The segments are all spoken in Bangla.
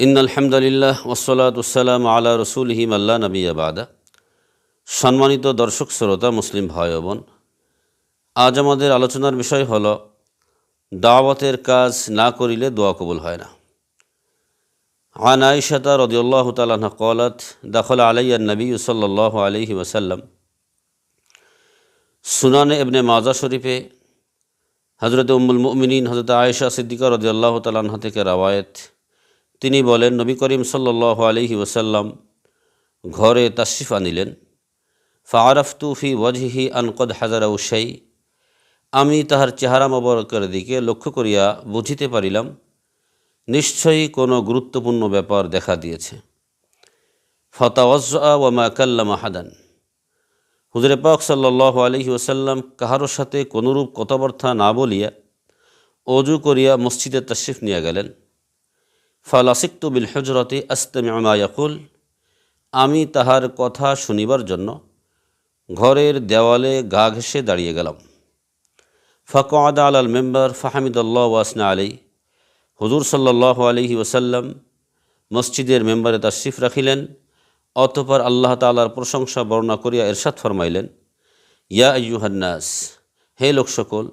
ইন্নাল হামদুলিল্লাহ ওয়াসসালাতু ওয়াসসালামু আলা রাসূলিহি লা নাবিয়্যা বা'দা। সম্মানিত দর্শক শ্রোতা মুসলিম ভাই ও বোন, আজ আমাদের আলোচনার বিষয় হলো দাওয়াতের কাজ না করিলে দোয়া কবুল হয় না। আন আয়েশা রাদিয়াল্লাহু তাআলা আনহা ক্বালাত দাখালা আলাইয়া নবী সাল্লাল্লাহু আলাইহি ওয়াসাল্লাম। সুনানে ইবনে মাজাহ শরীফে হযরত উম্মুল মুমিনিন হযরত আয়েশা সিদ্দিকা রাদিয়াল্লাহু তাআলা আনহা থেকে রওয়ায়েত, তিনি বলেন, নবী করিম সাল্লাল্লাহু আলাইহি ওয়াসাল্লাম ঘরে তাশরিফ আনিলেন। ফাআরাফতু ফি ওয়াজহিহি আন কদ হাযারাহু শাই, আমি তাহার চেহারা মোবারকের দিকে লক্ষ্য করিয়া বুঝিতে পারিলাম নিশ্চয়ই কোনো গুরুত্বপূর্ণ ব্যাপার দেখা দিয়েছে। ফাতাওয়াজ্জা ওয়া মা কাল্লামা আহাদান, হুজুরে পাক সাল্লাল্লাহু আলাইহি ওয়াসাল্লাম কাহারোর সাথে কোনরূপ কথাবার্তা না বলিয়া ওযু করিয়া মসজিদে তাশরিফ নিয়ে গেলেন। ফালাসিকতু বিল হুজরাতি আস্তামিউ মা ইয়াকুল, আমি তাহার কথা শুনিবার জন্য ঘরের দেওয়ালে গা ঘেঁষে দাঁড়িয়ে গেলাম। ফাকআদা আলাল মিম্বার ফাহামিদাল্লাহ ওয়া আসনা আলাইহি, হুজুর সাল্লাল্লাহু আলাইহি ওয়াসাল্লাম মসজিদের মেম্বারে তাশরিফ রাখিলেন। অতঃপর আল্লাহ তাআলার প্রশংসা বর্ণনা করিয়া ইরশাদ ফরমাইলেন, ইয়া আইয়ুহান নাস, হে লোক সকল,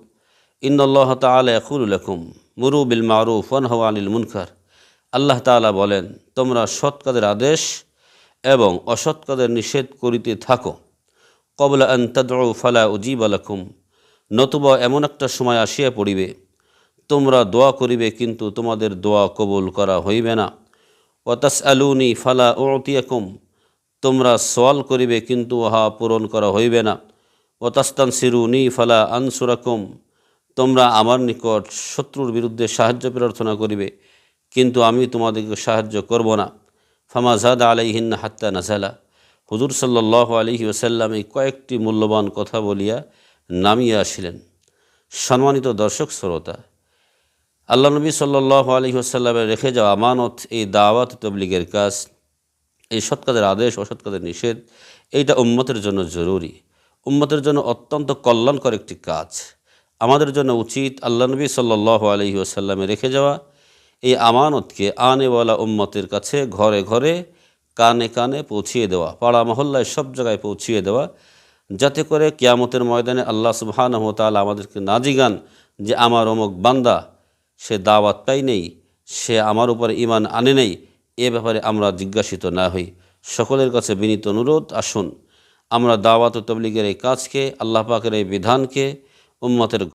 ইন্নাল্লাহ তাআলা ইয়াকুলু লাকুম মুরু বিল মারুফ ওয়ানহাউ আনিল মুনকার, আল্লাহ তাআলা বলেন, তোমরা সৎ কাজের আদেশ এবং অসৎ কাজের নিষেধ করিতে থাকো। ক্বাবলা আন তাদউ ফালা উজিবা লাকুম, নতুবা এমন একটা সময় আসিয়া পড়িবে তোমরা দোয়া করিবে কিন্তু তোমাদের দোয়া কবুল করা হইবে না। ওয়া তাসআলুনি ফালা উ'তিয়াকুম, তোমরা সওয়াল করিবে কিন্তু উহা পূরণ করা হইবে না। ওয়া তাস্তানসিরুনি ফালা আনসুরাকুম, তোমরা আমার নিকট শত্রুর বিরুদ্ধে সাহায্য প্রার্থনা করিবে কিন্তু আমি তোমাদেরকে সাহায্য করব না। ফামা যাদা আলাইহিন্না হাত্তা নাযালা, হুজুর সাল্লাল্লাহু আলাইহি ওয়াসাল্লাম এই কয়েকটি মূল্যবান কথা বলিয়া নামিয়ে আসিলেন। সম্মানিত দর্শক শ্রোতা, আল্লাহ নবী সাল্লাল্লাহু আলাইহি ওয়াসাল্লামের রেখে যাওয়া আমানত, এই দাওয়াত তাবলীগের কাজ, এই সৎ কাজের আদেশ অসৎ কাজের নিষেধ, এইটা উম্মতের জন্য জরুরি, উম্মতের জন্য অত্যন্ত কল্যাণকর একটি কাজ। আমাদের জন্য উচিত আল্লাহ নবী সাল্লাল্লাহু আলাইহি ওয়াসাল্লামের রেখে যাওয়া এই আমানতকে আনেওয়ালা উম্মতের কাছে ঘরে ঘরে কানে কানে পৌঁছিয়ে দেওয়া, পাড়া মহল্লায় সব জায়গায় পৌঁছিয়ে দেওয়া, যাতে করে কিয়ামতের ময়দানে আল্লাহ সুবহানাহু ওয়া তাআলা আমাদেরকে না জিগান যে আমার অমুক বান্দা সে দাওয়াত পাই নেই, সে আমার উপরে ঈমান আনে নেই, এ ব্যাপারে আমরা জিজ্ঞাসিত না হই। সকলের কাছে বিনীত অনুরোধ, আসুন আমরা দাওয়াত ও তাবলীগের এই কাজকে, আল্লাহ পাকের এই বিধানকে উম্মতের